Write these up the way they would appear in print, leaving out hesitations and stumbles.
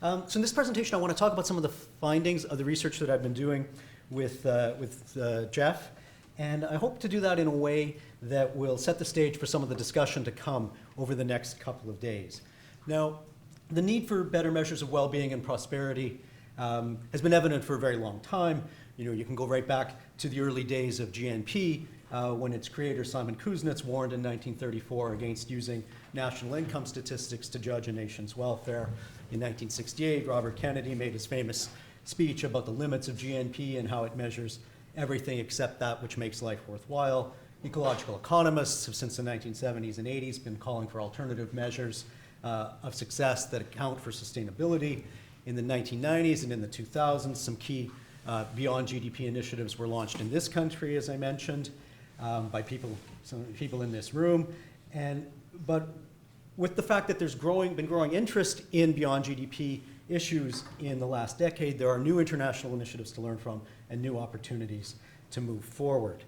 So in this presentation, I want to talk about some of the findings of the research that I've been doing with Jeff. And I hope to do that in a way that will set the stage for some of the discussion to come over the next couple of days. Now, the need for better measures of well-being and prosperity has been evident for a very long time. You can go right back to the early days of GNP when its creator, Simon Kuznets, warned in 1934 against using national income statistics to judge a nation's welfare. In 1968, Robert Kennedy made his famous speech about the limits of GNP and how it measures everything except that which makes life worthwhile. Ecological economists have since the 1970s and 80s been calling for alternative measures of success that account for sustainability. In the 1990s and in the 2000s, some key Beyond GDP initiatives were launched in this country, as I mentioned, by some people in this room. But with the fact that there's been growing interest in Beyond GDP issues in the last decade, there are new international initiatives to learn from and new opportunities to move forward.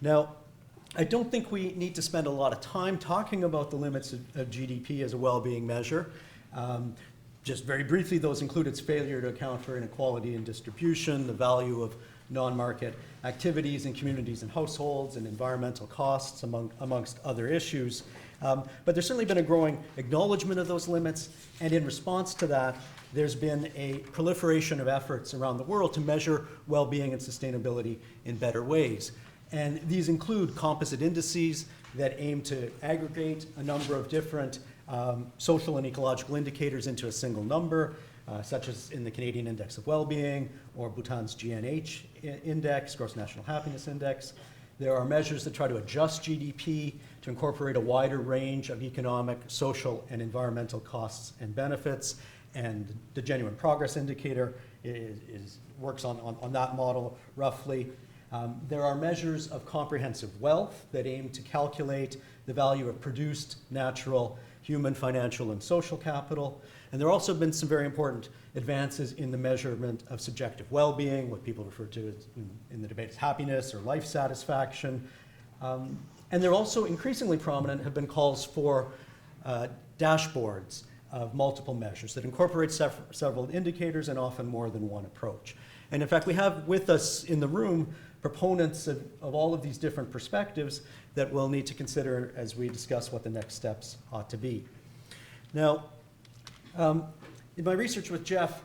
Now, I don't think we need to spend a lot of time talking about the limits of GDP as a well-being measure. Just very briefly, those include its failure to account for inequality in distribution, the value of non-market activities in communities and households, and environmental costs, amongst other issues. But there's certainly been a growing acknowledgement of those limits, and in response to that, there's been a proliferation of efforts around the world to measure well-being and sustainability in better ways. And these include composite indices that aim to aggregate a number of different social and ecological indicators into a single number, such as in the Canadian Index of Wellbeing or Bhutan's GNH Index, Gross National Happiness Index. There are measures that try to adjust GDP to incorporate a wider range of economic, social, and environmental costs and benefits. And the Genuine Progress Indicator works on that model roughly. There are measures of comprehensive wealth that aim to calculate the value of produced, natural, human, financial, and social capital. And there have also been some very important advances in the measurement of subjective well-being, what people refer to as, in the debate as happiness or life satisfaction. And they're also increasingly prominent have been calls for dashboards of multiple measures that incorporate several indicators and often more than one approach. And in fact, we have with us in the room proponents of all of these different perspectives that we'll need to consider as we discuss what the next steps ought to be. Now, in my research with Jeff,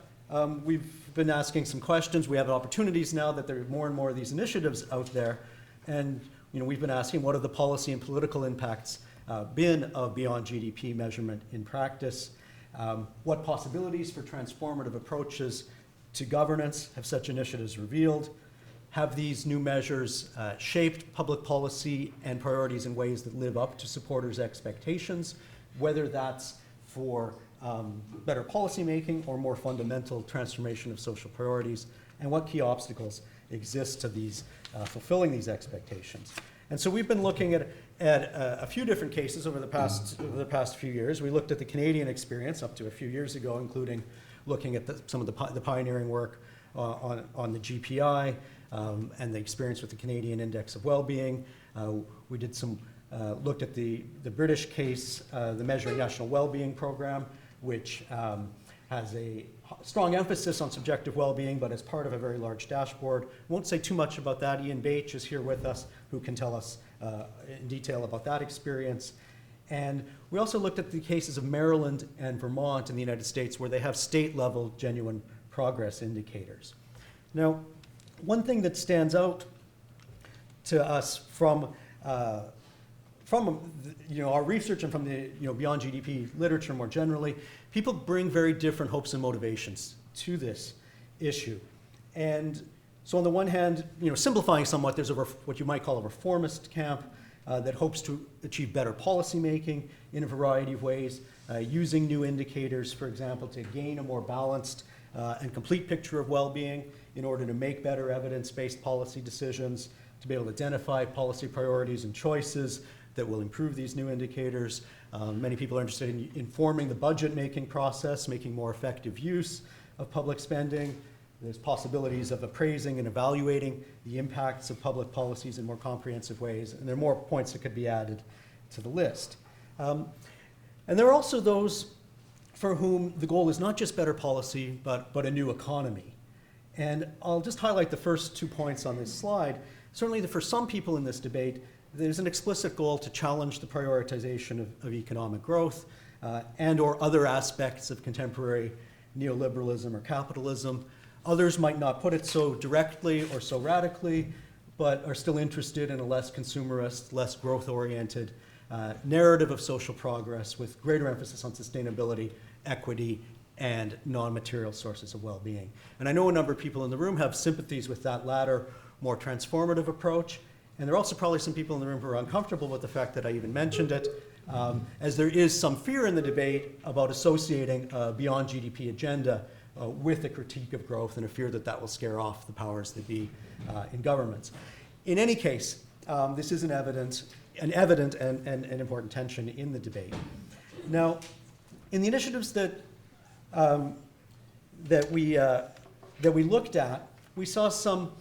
we've been asking some questions. We have opportunities now that there are more and more of these initiatives out there. And we've been asking what are the policy and political impacts been of Beyond GDP measurement in practice? What possibilities for transformative approaches to governance have such initiatives revealed? Have these new measures shaped public policy and priorities in ways that live up to supporters' expectations, whether that's for better policymaking or more fundamental transformation of social priorities, and what key obstacles exist to these fulfilling these expectations? And so we've been looking at a few different cases over the past few years. We looked at the Canadian experience up to a few years ago, including looking at some of the pioneering work on the GPI and the experience with the Canadian Index of Wellbeing. We did looked at the British case, the Measuring National Wellbeing Program, which has a strong emphasis on subjective well-being, but as part of a very large dashboard. Won't say too much about that. Ian Bache is here with us, who can tell us in detail about that experience. And we also looked at the cases of Maryland and Vermont in the United States, where they have state-level genuine progress indicators. Now, one thing that stands out to us from our research and from the Beyond GDP literature more generally, people bring very different hopes and motivations to this issue. And so on the one hand, simplifying somewhat, there's what you might call a reformist camp that hopes to achieve better policymaking in a variety of ways, using new indicators, for example, to gain a more balanced and complete picture of well-being in order to make better evidence-based policy decisions, to be able to identify policy priorities and choices that will improve these new indicators. Many people are interested in informing the budget-making process, making more effective use of public spending. There's possibilities of appraising and evaluating the impacts of public policies in more comprehensive ways, and there are more points that could be added to the list. And there are also those for whom the goal is not just better policy, but a new economy. And I'll just highlight the first 2 points on this slide. Certainly for some people in this debate, there's an explicit goal to challenge the prioritization of economic growth and or other aspects of contemporary neoliberalism or capitalism. Others might not put it so directly or so radically, but are still interested in a less consumerist, less growth-oriented narrative of social progress with greater emphasis on sustainability, equity, and non-material sources of well-being. And I know a number of people in the room have sympathies with that latter, more transformative approach. And there are also probably some people in the room who are uncomfortable with the fact that I even mentioned it, as there is some fear in the debate about associating a Beyond GDP agenda with a critique of growth, and a fear that that will scare off the powers that be in governments. In any case, this is an evident and important tension in the debate. Now, in the initiatives that we looked at, we saw some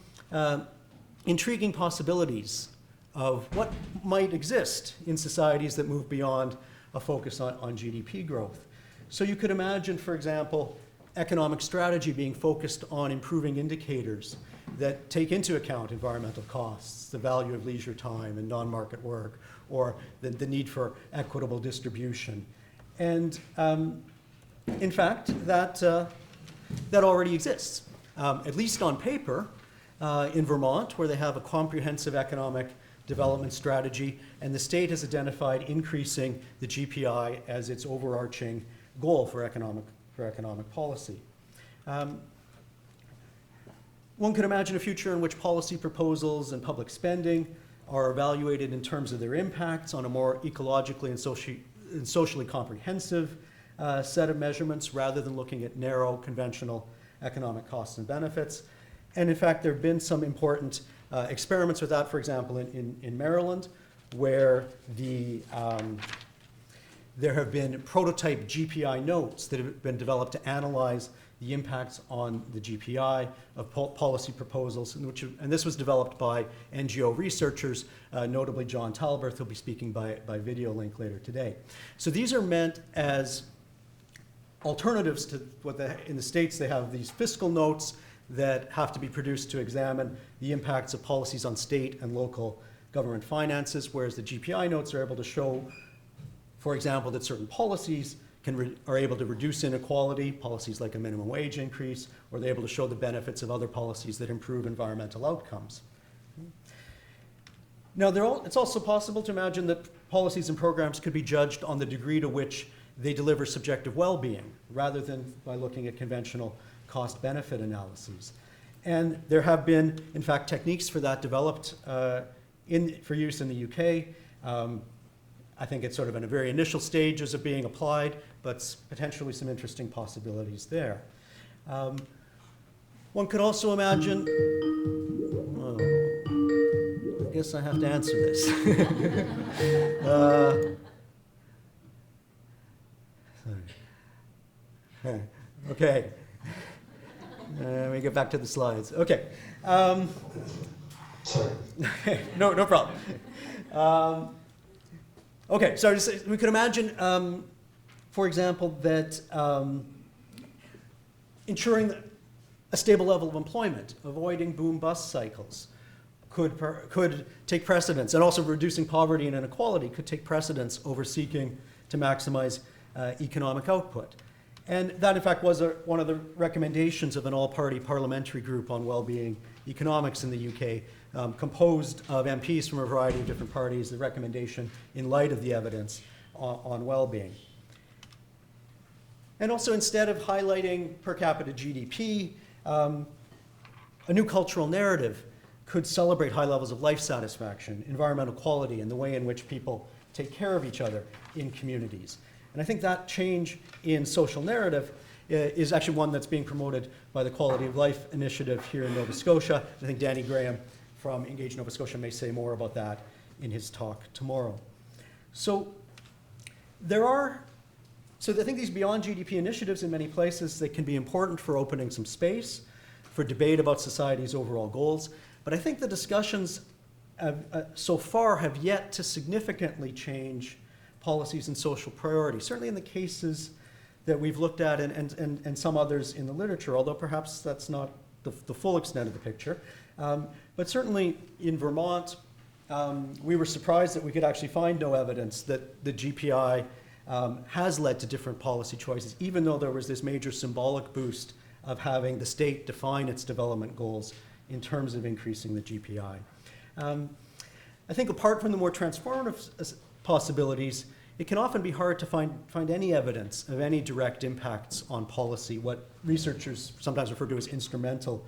intriguing possibilities of what might exist in societies that move beyond a focus on GDP growth. So you could imagine, for example, economic strategy being focused on improving indicators that take into account environmental costs, the value of leisure time and non-market work, or the need for equitable distribution. And in fact, that already exists, at least on paper, in Vermont, where they have a comprehensive economic development strategy, and the state has identified increasing the GPI as its overarching goal for economic policy. One could imagine a future in which policy proposals and public spending are evaluated in terms of their impacts on a more ecologically and socially comprehensive set of measurements, rather than looking at narrow, conventional economic costs and benefits. And in fact, there have been some important experiments with that, for example, in Maryland, where there have been prototype GPI notes that have been developed to analyze the impacts on the GPI of policy proposals, and this was developed by NGO researchers, notably John Talberth, who'll be speaking by video link later today. So these are meant as alternatives to what in the States they have these fiscal notes that have to be produced to examine the impacts of policies on state and local government finances, whereas the GPI notes are able to show, for example, that certain policies are able to reduce inequality, policies like a minimum wage increase, or they're able to show the benefits of other policies that improve environmental outcomes. Now, it's also possible to imagine that policies and programs could be judged on the degree to which they deliver subjective well-being, rather than by looking at conventional cost-benefit analyses. And there have been, in fact, techniques for that developed for use in the UK. I think it's sort of in a very initial stages of being applied, but potentially some interesting possibilities there. One could also imagine, I guess I have to answer this. Okay. Let me get back to the slides. Okay. Sorry. No problem. Okay, so we could imagine, for example, that ensuring a stable level of employment, avoiding boom-bust cycles, could take precedence, and also reducing poverty and inequality could take precedence over seeking to maximize economic output. And that, in fact, was one of the recommendations of an all-party parliamentary group on well-being economics in the UK, composed of MPs from a variety of different parties, the recommendation in light of the evidence on well-being. And also, instead of highlighting per capita GDP, a new cultural narrative could celebrate high levels of life satisfaction, environmental quality, and the way in which people take care of each other in communities. And I think that change in social narrative is actually one that's being promoted by the Quality of Life Initiative here in Nova Scotia. I think Danny Graham from Engage Nova Scotia may say more about that in his talk tomorrow. So I think these Beyond GDP initiatives in many places, they can be important for opening some space for debate about society's overall goals. But I think the discussions so far have yet to significantly change policies and social priorities, certainly in the cases that we've looked at and some others in the literature, although perhaps that's not the full extent of the picture. But certainly in Vermont, we were surprised that we could actually find no evidence that the GPI has led to different policy choices, even though there was this major symbolic boost of having the state define its development goals in terms of increasing the GPI. I think apart from the more transformative possibilities, it can often be hard to find any evidence of any direct impacts on policy, what researchers sometimes refer to as instrumental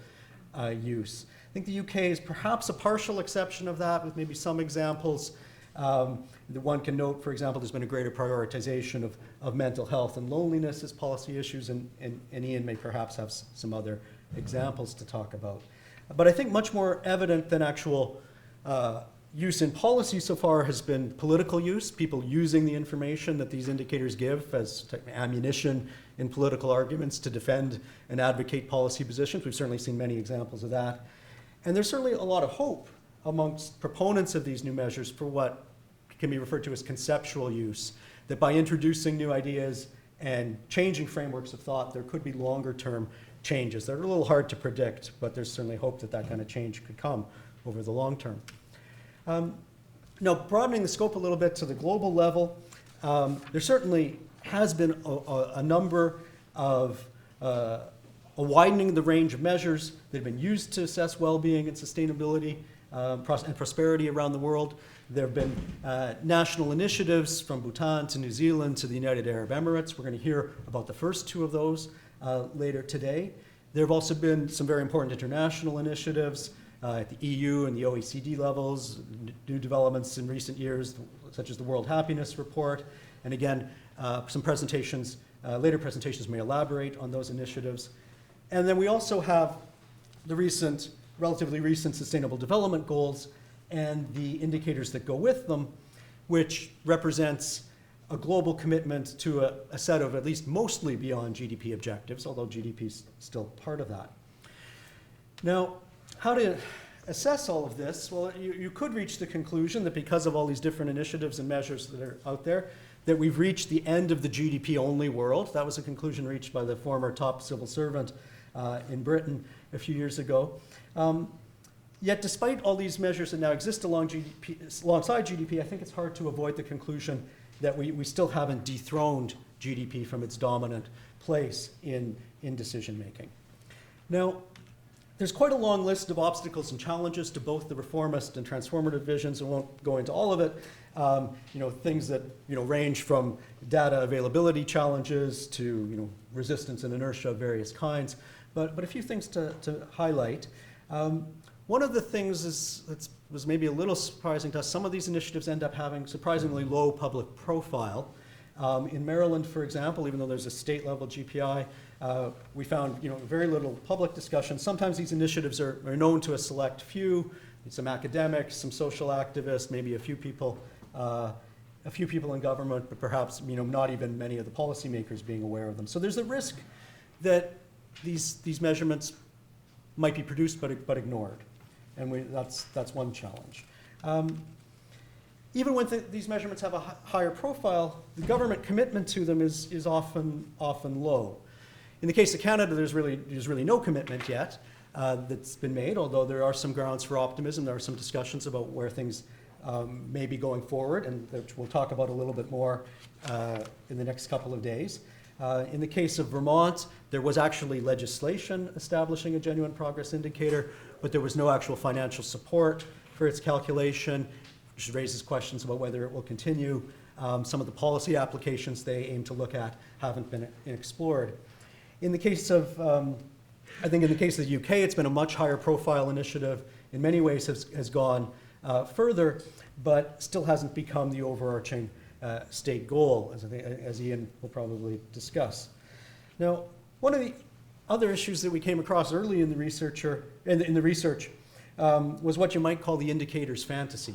use. I think the UK is perhaps a partial exception of that, with maybe some examples. The one can note, for example, there's been a greater prioritization of mental health and loneliness as policy issues, and Ian may perhaps have some other examples to talk about. But I think much more evident than actual use in policy so far has been political use, people using the information that these indicators give as ammunition in political arguments to defend and advocate policy positions. We've certainly seen many examples of that. And there's certainly a lot of hope amongst proponents of these new measures for what can be referred to as conceptual use, that by introducing new ideas and changing frameworks of thought, there could be longer term changes. They're a little hard to predict, but there's certainly hope that that kind of change could come over the long term. Now, broadening the scope a little bit to the global level, there certainly has been a number of a widening the range of measures that have been used to assess well-being and sustainability and prosperity around the world. There have been national initiatives from Bhutan to New Zealand to the United Arab Emirates. We're going to hear about the first two of those later today. There have also been some very important international initiatives at the EU and the OECD levels, new developments in recent years, such as the World Happiness Report. And again, some presentations, later presentations may elaborate on those initiatives. And then we also have the relatively recent Sustainable Development Goals and the indicators that go with them, which represents a global commitment to a set of at least mostly beyond GDP objectives, although GDP is still part of that. Now, how to assess all of this? Well, you could reach the conclusion that because of all these different initiatives and measures that are out there, that we've reached the end of the GDP-only world. That was a conclusion reached by the former top civil servant in Britain a few years ago. Yet, despite all these measures that now exist alongside GDP, I think it's hard to avoid the conclusion that we still haven't dethroned GDP from its dominant place in decision making. Now, there's quite a long list of obstacles and challenges to both the reformist and transformative visions. I won't go into all of it. Things that range from data availability challenges to resistance and inertia of various kinds. But a few things to highlight. One of the things that was maybe a little surprising to us, some of these initiatives end up having surprisingly low public profile. In Maryland, for example, even though there's a state-level GPI, we found very little public discussion. Sometimes these initiatives are known to a select few, some academics, some social activists, maybe a few people in government, but perhaps not even many of the policymakers being aware of them. So there's a risk that these measurements might be produced but ignored, and that's one challenge. Even when these measurements have a higher profile, the government commitment to them is often low. In the case of Canada, there's really no commitment yet that's been made, although there are some grounds for optimism. There are some discussions about where things may be going forward, and which we'll talk about a little bit more in the next couple of days. In the case of Vermont, there was actually legislation establishing a genuine progress indicator, but there was no actual financial support for its calculation, which raises questions about whether it will continue. Some of the policy applications they aim to look at haven't been explored. In the case of, I think in the case of the UK, it's been a much higher profile initiative. In many ways has gone further, but still hasn't become the overarching state goal, as Ian will probably discuss. Now, one of the other issues that we came across early in the research was what you might call the indicator's fantasy,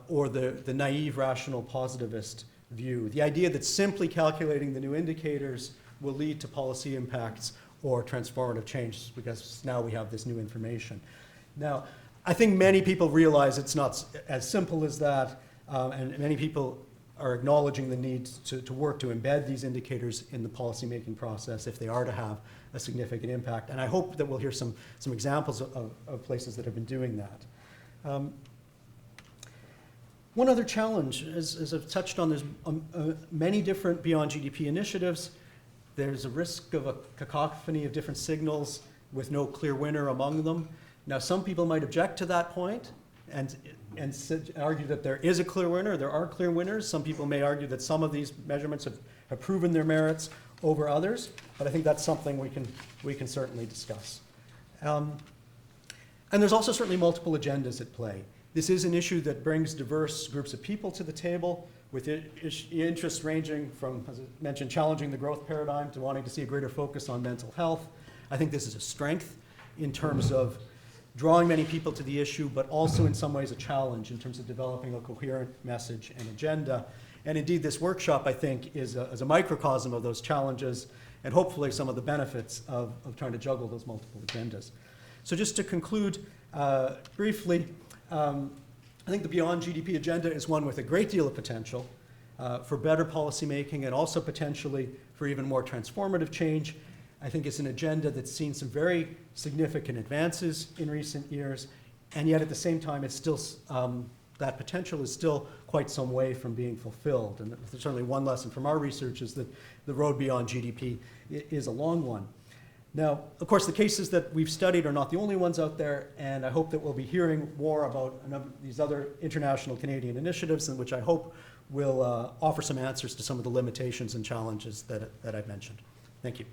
or the naive rational positivist view. The idea that simply calculating the new indicators will lead to policy impacts or transformative change because now we have this new information. Now, I think many people realize it's not as simple as that, and many people are acknowledging the need to work to embed these indicators in the policymaking process if they are to have a significant impact. And I hope that we'll hear some examples of places that have been doing that. One other challenge, as I've touched on, there's many different Beyond GDP initiatives. There's a risk of a cacophony of different signals with no clear winner among them. Now, some people might object to that point and argue that there is a clear winner. There are clear winners. Some people may argue that some of these measurements have proven their merits over others, but I think that's something we can certainly discuss. And there's also certainly multiple agendas at play. This is an issue that brings diverse groups of people to the table, with interests ranging from, as I mentioned, challenging the growth paradigm to wanting to see a greater focus on mental health. I think this is a strength in terms of drawing many people to the issue, but also in some ways a challenge in terms of developing a coherent message and agenda. And indeed, this workshop, I think, is a microcosm of those challenges and hopefully some of the benefits of trying to juggle those multiple agendas. So just to conclude briefly, I think the Beyond GDP agenda is one with a great deal of potential for better policymaking and also potentially for even more transformative change. I think it's an agenda that's seen some very significant advances in recent years, and yet at the same time, it's still, that potential is still quite some way from being fulfilled. And certainly one lesson from our research is that the road beyond GDP is a long one. Now, of course, the cases that we've studied are not the only ones out there, and I hope that we'll be hearing more about these other international Canadian initiatives, in which I hope will offer some answers to some of the limitations and challenges that I've mentioned. Thank you.